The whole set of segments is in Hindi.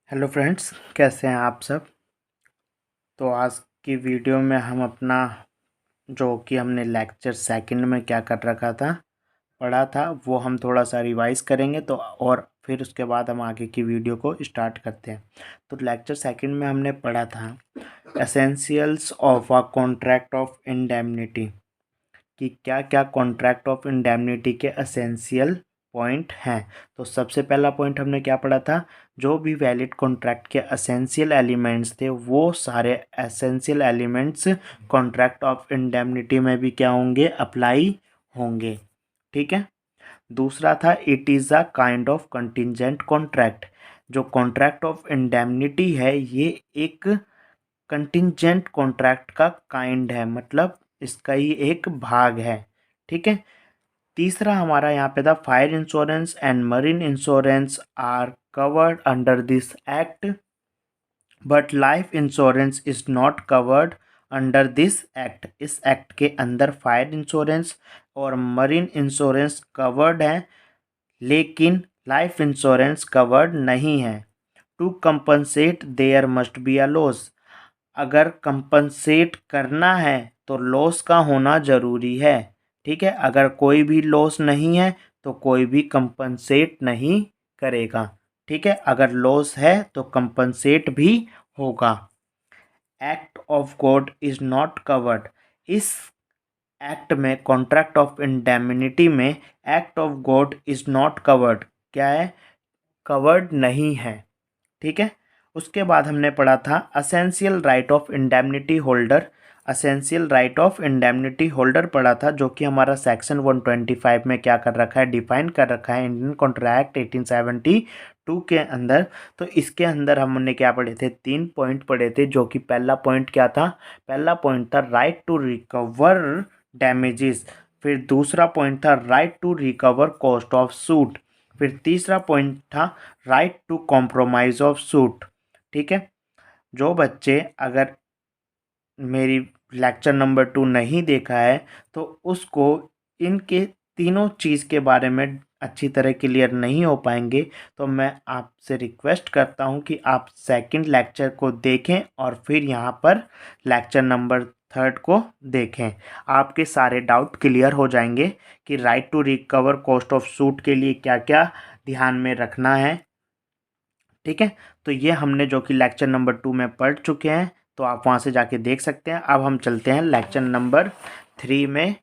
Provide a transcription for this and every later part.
हेलो फ्रेंड्स, कैसे हैं आप सब। तो आज की वीडियो में हम अपना जो कि हमने लेक्चर सेकंड में क्या कर रखा था, पढ़ा था, वो हम थोड़ा सा रिवाइज करेंगे। तो और फिर उसके बाद हम आगे की वीडियो को स्टार्ट करते हैं। तो लेक्चर सेकंड में हमने पढ़ा था essentials of a contract of indemnity, कि क्या क्या कॉन्ट्रैक्ट ऑफ इंडेमनिटी के एसेंशियल पॉइंट हैं। तो सबसे पहला पॉइंट हमने क्या पढ़ा था, जो भी वैलिड कॉन्ट्रैक्ट के एसेंशियल एलिमेंट्स थे वो सारे essential elements contract of indemnity में भी क्या होंगे, अप्लाई होंगे। ठीक है। दूसरा था it is a kind of contingent contract. जो कॉन्ट्रैक्ट ऑफ इंडेमनिटी है ये एक कंटिजेंट कॉन्ट्रैक्ट का काइंड है, मतलब इसका ही एक भाग है। ठीक है। तीसरा हमारा यहाँ पे था fire insurance and marine insurance are covered under this act, but life insurance is not covered under this act. इस एक्ट के अंदर फायर इंश्योरेंस और मरीन इंश्योरेंस कवर्ड है, लेकिन लाइफ इंश्योरेंस कवर्ड नहीं है। To compensate there must be a loss. अगर कंपनसेट करना है तो लॉस का होना ज़रूरी है। ठीक है। अगर कोई भी लॉस नहीं है तो कोई भी कंपनसेट नहीं करेगा। ठीक है। अगर लॉस है तो कंपनसेट भी होगा। Act of God is not covered. इस एक्ट में, कॉन्ट्रैक्ट ऑफ इंडेमनिटी में, act of God is not covered क्या है, कवर्ड नहीं है। ठीक है। उसके बाद हमने पढ़ा था essential right of indemnity holder. Essential right of indemnity holder पढ़ा था, जो कि हमारा सेक्शन 125 में क्या कर रखा है, डिफाइन कर रखा है इंडियन कॉन्ट्रैक्ट 1872 के अंदर। तो इसके अंदर हमने क्या पढ़े थे, 3 पॉइंट पढ़े थे। जो कि पहला पॉइंट क्या था, पहला पॉइंट था राइट टू रिकवर डैमेजेस। फिर दूसरा पॉइंट था right to recover cost of suit. फिर तीसरा पॉइंट था right to compromise of suit. ठीक है। जो बच्चे अगर मेरी लेक्चर नंबर 2 नहीं देखा है तो उसको इनके तीनों चीज़ के बारे में अच्छी तरह क्लियर नहीं हो पाएंगे। तो मैं आपसे रिक्वेस्ट करता हूं कि आप सेकंड लेक्चर को देखें और फिर यहां पर लेक्चर नंबर 3 को देखें। आपके सारे डाउट क्लियर हो जाएंगे कि right to recover cost of suit के लिए क्या क्या ध्यान में रखना है। ठीक है। तो ये हमने जो कि लेक्चर नंबर 2 में पढ़ चुके हैं, तो आप वहाँ से जाके देख सकते हैं। अब हम चलते हैं लेक्चर नंबर 3 में।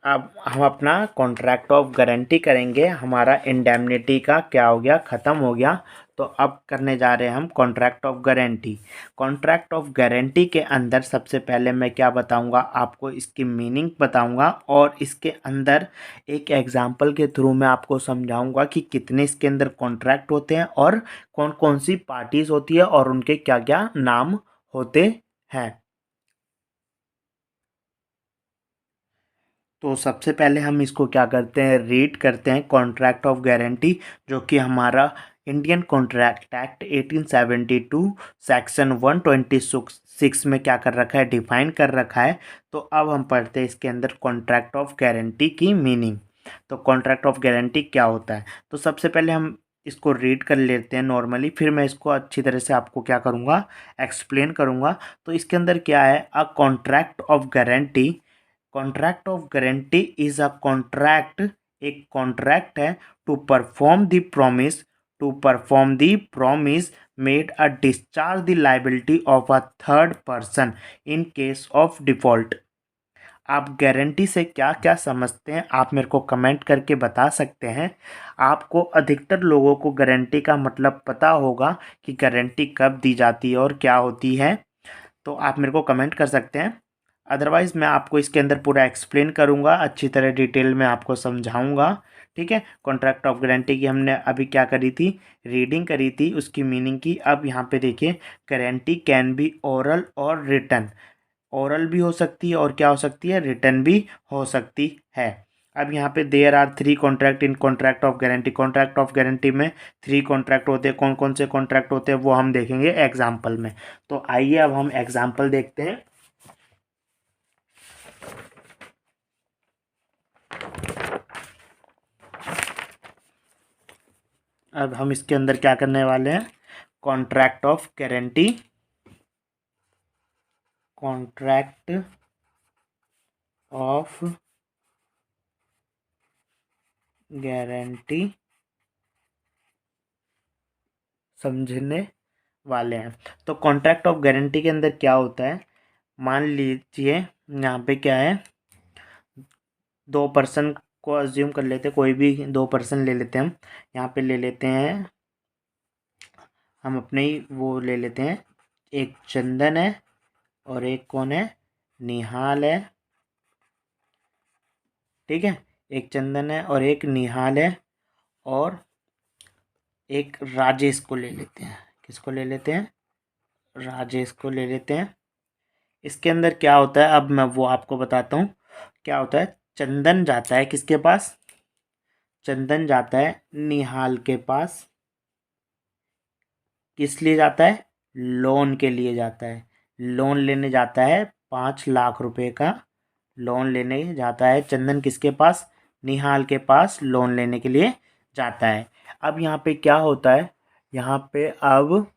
अब हम अपना कॉन्ट्रैक्ट ऑफ गारंटी करेंगे। हमारा इंडेमनिटी का क्या हो गया, ख़त्म हो गया। तो अब करने जा रहे हैं हम contract of guarantee. Contract of guarantee के अंदर सबसे पहले मैं क्या बताऊंगा आपको, इसकी मीनिंग बताऊंगा और इसके अंदर एक एग्जांपल के थ्रू मैं आपको समझाऊंगा कि कितने इसके अंदर कॉन्ट्रैक्ट होते हैं और कौन कौन सी पार्टीज होती है और उनके क्या क्या नाम होते हैं। तो सबसे पहले हम इसको क्या करते हैं, रीड करते हैं कॉन्ट्रैक्ट ऑफ गारंटी, जो कि हमारा इंडियन कॉन्ट्रैक्ट एक्ट 1872 सेक्शन 126 में क्या कर रखा है, डिफाइन कर रखा है। तो अब हम पढ़ते हैं इसके अंदर कॉन्ट्रैक्ट ऑफ गारंटी की मीनिंग। तो कॉन्ट्रैक्ट ऑफ गारंटी क्या होता है, तो सबसे पहले हम इसको रीड कर लेते हैं नॉर्मली, फिर मैं इसको अच्छी तरह से आपको क्या करूँगा, एक्सप्लेन करूँगा। तो इसके अंदर क्या है, a contract of guarantee, contract of guarantee is a contract, एक कॉन्ट्रैक्ट है to perform the promise, to perform the promise made a discharge the liability of a third person in case of default. आप गारंटी से क्या क्या समझते हैं, आप मेरे को कमेंट करके बता सकते हैं। आपको अधिकतर लोगों को गारंटी का मतलब पता होगा कि गारंटी कब दी जाती है और क्या होती है, तो आप मेरे को कमेंट कर सकते हैं। अदरवाइज़ मैं आपको इसके अंदर पूरा एक्सप्लेन करूँगा, अच्छी तरह डिटेल में आपको समझाऊँगा। ठीक है। कॉन्ट्रैक्ट ऑफ गारंटी की हमने अभी क्या करी थी, रीडिंग करी थी उसकी मीनिंग की। अब यहाँ पे देखिए, गारंटी कैन बी ओरल और रिटन। ओरल भी हो सकती है और क्या हो सकती है, रिटन भी हो सकती है। अब यहाँ पे there are 3 contract in contract of guarantee. Contract of guarantee में 3 कॉन्ट्रैक्ट होते हैं। कौन कौन से कॉन्ट्रैक्ट होते हैं वो हम देखेंगे एग्जाम्पल में। तो आइए अब हम एग्जाम्पल देखते हैं। अब हम इसके अंदर क्या करने वाले हैं, contract of guarantee, contract of guarantee समझने वाले हैं। तो कॉन्ट्रैक्ट ऑफ गारंटी के अंदर क्या होता है, मान लीजिए यहाँ पे क्या है, 2 पर्सन को अज्यूम कर लेते हैं, कोई भी 2 पर्सन ले लेते हैं हम। यहाँ पे ले लेते हैं हम अपने ही वो ले लेते हैं, एक चंदन है और एक कौन है, निहाल है। ठीक है, एक चंदन है और एक निहाल है, और एक राजेश को ले लेते हैं। किसको ले लेते हैं, राजेश को ले लेते हैं। इसके अंदर क्या होता है, अब मैं वो आपको बताता हूँ क्या होता है। चंदन जाता है किसके पास, चंदन जाता है निहाल के पास। किस लिए जाता है, लोन के लिए जाता है। लोन लेने जाता है 5 लाख रुपए का, लोन लेने जाता है चंदन किसके पास, निहाल के पास लोन लेने के लिए जाता है। अब यहाँ पे क्या होता है, यहाँ पे अब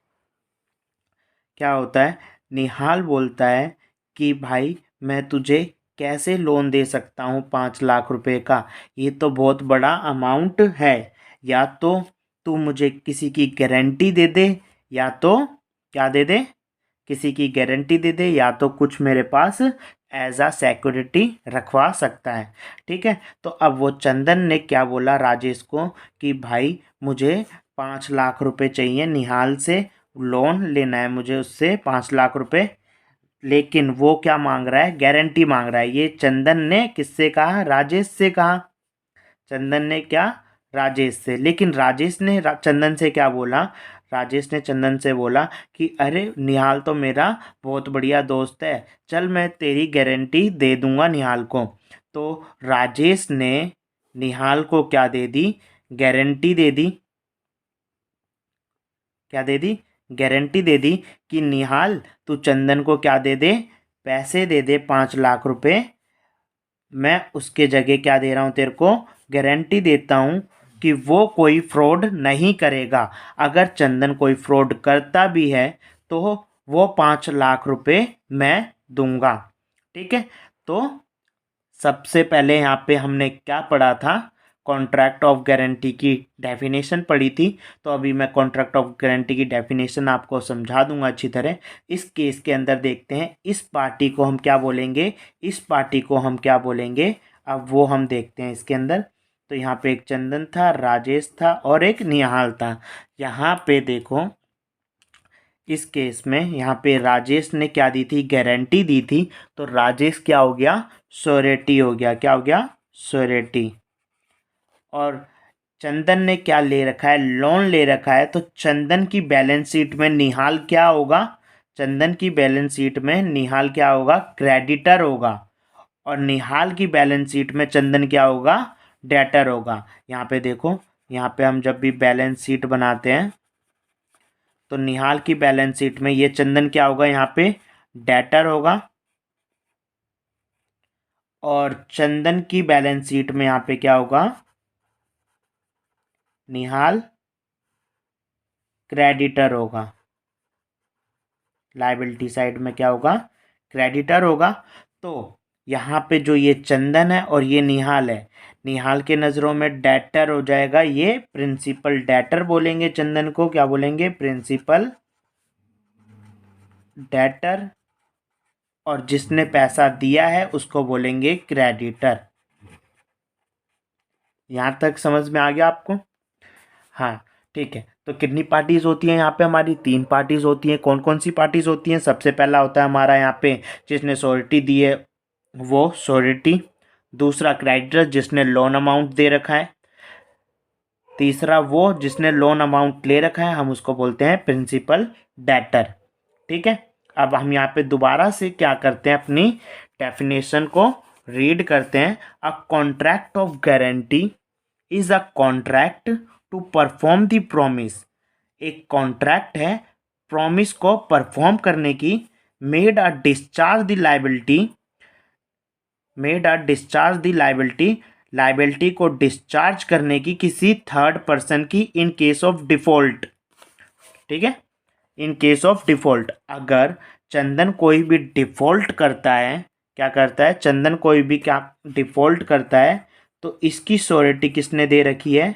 क्या होता है, निहाल बोलता है कि भाई मैं तुझे कैसे लोन दे सकता हूँ 5 लाख रुपए का, ये तो बहुत बड़ा अमाउंट है। या तो तू मुझे किसी की गारंटी दे दे, या तो क्या दे दे, किसी की गारंटी दे दे, या तो कुछ मेरे पास एज आ सिक्योरिटी रखवा सकता है। ठीक है, तो अब वो चंदन ने क्या बोला राजेश को कि भाई मुझे 5 लाख रुपए चाहिए, निहाल से लोन लेना है मुझे उससे 5 लाख रुपए। लेकिन वो क्या मांग रहा है, गारंटी मांग रहा है। ये चंदन ने किससे कहा, राजेश से कहा। चंदन ने क्या, राजेश से। लेकिन राजेश ने चंदन से क्या बोला, राजेश ने चंदन से बोला कि अरे निहाल तो मेरा बहुत बढ़िया दोस्त है, चल मैं तेरी गारंटी दे दूंगा निहाल को। तो राजेश ने निहाल को क्या दे दी, गारंटी दे दी। क्या दे दी, गारंटी दे दी कि निहाल तू चंदन को क्या दे दे, पैसे दे दे 5 लाख रुपए। मैं उसके जगह क्या दे रहा हूँ तेरे को, गारंटी देता हूँ कि वो कोई फ्रॉड नहीं करेगा। अगर चंदन कोई फ्रॉड करता भी है तो वो 5 लाख रुपए मैं दूंगा। ठीक है, तो सबसे पहले यहाँ पे हमने क्या पढ़ा था, कॉन्ट्रैक्ट ऑफ गारंटी की डेफिनेशन पढ़ी थी। तो अभी मैं कॉन्ट्रैक्ट ऑफ गारंटी की डेफिनेशन आपको समझा दूंगा अच्छी तरह। इस केस के अंदर देखते हैं इस पार्टी को हम क्या बोलेंगे, इस पार्टी को हम क्या बोलेंगे, अब वो हम देखते हैं इसके अंदर। तो यहाँ पे एक चंदन था, राजेश था और एक निहाल था। यहाँ पे देखो इस केस में यहाँ पे राजेश ने क्या दी थी, गारंटी दी थी। तो राजेश क्या हो गया, श्योरिटी हो गया। क्या हो गया, श्योरिटी। और चंदन ने क्या ले रखा है, लोन ले रखा है। तो चंदन की बैलेंस शीट में निहाल क्या होगा, चंदन की बैलेंस शीट में निहाल क्या होगा, क्रेडिटर होगा। और निहाल की बैलेंस शीट में चंदन क्या होगा, डेटर होगा। यहाँ पे देखो, यहाँ पे हम जब भी बैलेंस शीट बनाते हैं तो निहाल की बैलेंस शीट में ये चंदन क्या होगा, यहाँ पे डेटर होगा। और चंदन की बैलेंस शीट में यहाँ पे क्या होगा, निहाल क्रेडिटर होगा। लायबिलिटी साइड में क्या होगा, क्रेडिटर होगा। तो यहाँ पे जो ये चंदन है और ये निहाल है, निहाल के नज़रों में डेटर हो जाएगा, ये प्रिंसिपल डेटर बोलेंगे चंदन को, क्या बोलेंगे, प्रिंसिपल डेटर। और जिसने पैसा दिया है उसको बोलेंगे क्रेडिटर। यहाँ तक समझ में आ गया आपको, हाँ ठीक है। तो कितनी पार्टीज होती हैं यहाँ पे, हमारी 3 पार्टीज होती हैं। कौन कौन सी पार्टीज होती हैं, सबसे पहला होता है हमारा यहाँ पे जिसने श्योरिटी दी है वो श्योरिटी, दूसरा क्रेडिटर जिसने लोन अमाउंट दे रखा है, तीसरा वो जिसने लोन अमाउंट ले रखा है, हम उसको बोलते हैं प्रिंसिपल डेटर। ठीक है, अब हम यहाँ पे दोबारा से क्या करते हैं, अपनी डेफिनेशन को रीड करते हैं। A contract of guarantee is a contract to perform the promise. एक कॉन्ट्रैक्ट है प्रॉमिस को परफॉर्म करने की, made a discharge the liability, made a discharge the liability, liability को डिस्चार्ज करने की किसी थर्ड पर्सन की इन केस ऑफ डिफॉल्ट। ठीक है, इन केस ऑफ डिफ़ॉल्ट, अगर चंदन कोई भी डिफ़ॉल्ट करता है, क्या करता है, चंदन कोई भी क्या डिफ़ॉल्ट करता है, तो इसकी श्योरिटी किसने दे रखी है,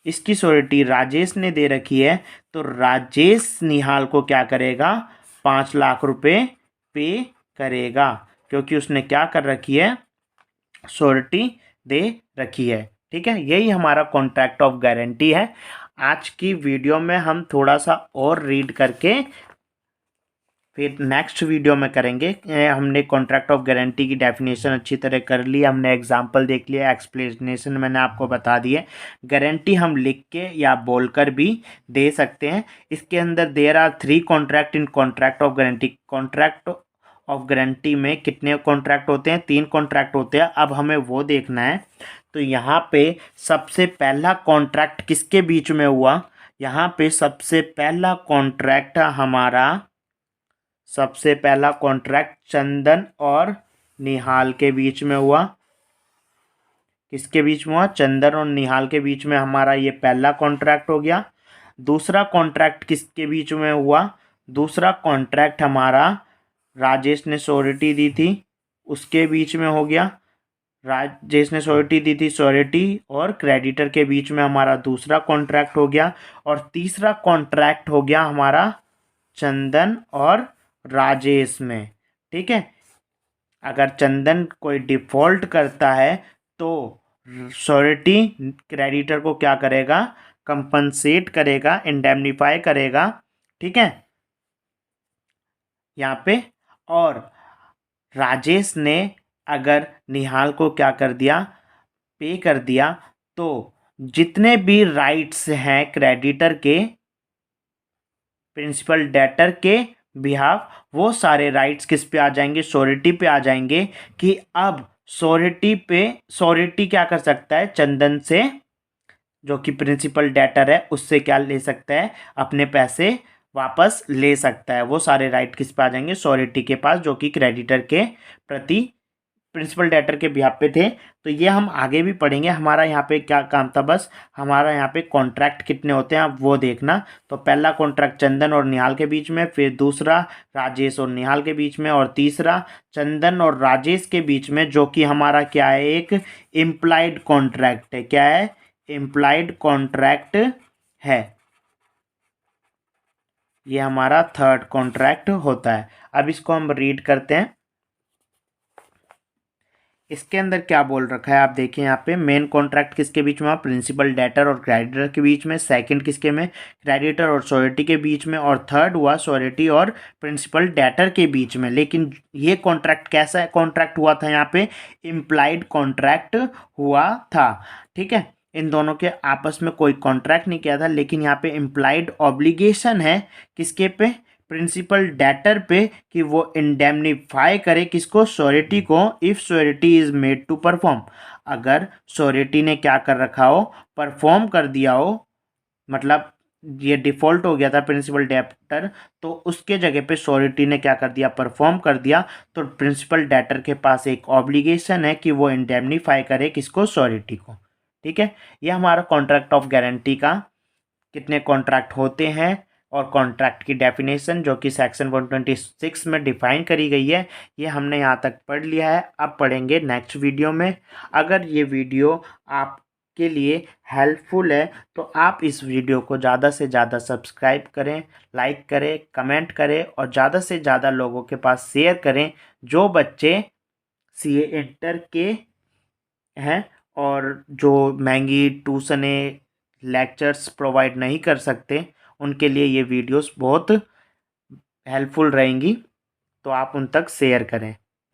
इसकी श्योरिटी राजेश ने दे रखी है। तो राजेश निहाल को क्या करेगा, 5 लाख रुपए पे करेगा, क्योंकि उसने क्या कर रखी है, श्योरिटी दे रखी है। ठीक है, यही हमारा कॉन्ट्रैक्ट ऑफ गारंटी है। आज की वीडियो में हम थोड़ा सा और रीड करके फिर नेक्स्ट वीडियो में करेंगे। हमने कॉन्ट्रैक्ट ऑफ गारंटी की डेफिनेशन अच्छी तरह कर ली, हमने एग्जांपल देख लिया, एक्सप्लेनेशन मैंने आपको बता दी है। गारंटी हम लिख के या बोलकर भी दे सकते हैं। इसके अंदर there are 3 contract in contract of guarantee. Contract of guarantee में कितने कॉन्ट्रैक्ट होते हैं, 3 कॉन्ट्रैक्ट होते हैं। अब हमें वो देखना है। तो यहाँ पे सबसे पहला कॉन्ट्रैक्ट किसके बीच में हुआ, यहाँ पे सबसे पहला कॉन्ट्रैक्ट हमारा, सबसे पहला कॉन्ट्रैक्ट चंदन और निहाल के बीच में हुआ। किसके बीच में हुआ, चंदन और निहाल के बीच में हमारा ये पहला कॉन्ट्रैक्ट हो गया। दूसरा कॉन्ट्रैक्ट किसके बीच में हुआ, दूसरा कॉन्ट्रैक्ट हमारा राजेश ने श्योरिटी दी थी, उसके बीच में हो गया। राजेश ने श्योरिटी दी थी, श्योरिटी और क्रेडिटर के बीच में हमारा दूसरा कॉन्ट्रैक्ट हो गया। और तीसरा कॉन्ट्रैक्ट हो गया हमारा चंदन और राजेश में। ठीक है, अगर चंदन कोई डिफ़ॉल्ट करता है तो श्योरिटी क्रेडिटर को क्या करेगा, कंपनसेट करेगा, इंडेमनीफाई करेगा। ठीक है, यहाँ पे। और राजेश ने अगर निहाल को क्या कर दिया, पे कर दिया, तो जितने भी राइट्स हैं क्रेडिटर के प्रिंसिपल डेटर के बिहाफ, वो सारे राइट्स किस पे आ जाएंगे, श्योरिटी पे आ जाएंगे। कि अब श्योरिटी क्या कर सकता है, चंदन से, जो कि प्रिंसिपल डेटर है, उससे क्या ले सकता है, अपने पैसे वापस ले सकता है। वो सारे राइट किस पे आ जाएंगे, श्योरिटी के पास, जो कि क्रेडिटर के प्रति प्रिंसिपल डेटर के बिहाफ पे थे। तो ये हम आगे भी पढ़ेंगे। हमारा यहाँ पे क्या काम था, बस हमारा यहाँ पे कॉन्ट्रैक्ट कितने होते हैं आप वो देखना। तो पहला कॉन्ट्रैक्ट चंदन और निहाल के बीच में, फिर दूसरा राजेश और निहाल के बीच में, और तीसरा चंदन और राजेश के बीच में, जो कि हमारा क्या है, एक इम्प्लाइड कॉन्ट्रैक्ट है। क्या है, इम्प्लाइड कॉन्ट्रैक्ट है। ये हमारा थर्ड कॉन्ट्रैक्ट होता है। अब इसको हम रीड करते हैं। इसके अंदर क्या बोल रखा है आप देखिए, यहाँ पे मेन कॉन्ट्रैक्ट किसके बीच में हुआ, प्रिंसिपल डेटर और क्रेडिटर के बीच में। सेकंड किसके में, क्रेडिटर और श्योरिटी के बीच में। और थर्ड हुआ श्योरिटी और प्रिंसिपल डेटर के बीच में। लेकिन ये कॉन्ट्रैक्ट कैसा कॉन्ट्रैक्ट हुआ था, यहाँ पे इम्प्लाइड कॉन्ट्रैक्ट हुआ था। ठीक है, इन दोनों के आपस में कोई कॉन्ट्रैक्ट नहीं किया था, लेकिन यहाँ पे इम्प्लाइड ऑब्लिगेशन है किसके पे, प्रिंसिपल डेटर पे, कि वो इंडेमनीफाई करे किसको, श्योरिटी को, if surety is made to perform. अगर श्योरिटी ने क्या कर रखा हो, परफॉर्म कर दिया हो, मतलब ये डिफ़ॉल्ट हो गया था प्रिंसिपल डेटर, तो उसके जगह पे श्योरिटी ने क्या कर दिया, परफॉर्म कर दिया, तो प्रिंसिपल डेटर के पास एक ऑब्लिगेशन है कि वो इंडेमनीफाई करे किसको, श्योरिटी को। ठीक है, ये हमारा कॉन्ट्रैक्ट ऑफ गारंटी का कितने कॉन्ट्रैक्ट होते हैं और कॉन्ट्रैक्ट की डेफिनेशन, जो कि सेक्शन 126 में डिफाइन करी गई है, ये हमने यहाँ तक पढ़ लिया है। अब पढ़ेंगे नेक्स्ट वीडियो में। अगर ये वीडियो आपके लिए हेल्पफुल है तो आप इस वीडियो को ज़्यादा से ज़्यादा सब्सक्राइब करें, लाइक करें, कमेंट करें, और ज़्यादा से ज़्यादा लोगों के पास शेयर करें जो बच्चे सीए इंटर के हैं और जो महंगी ट्यूशनें लेक्चर्स प्रोवाइड नहीं कर सकते, उनके लिए ये वीडियोस बहुत हेल्पफुल रहेंगी। तो आप उन तक शेयर करें।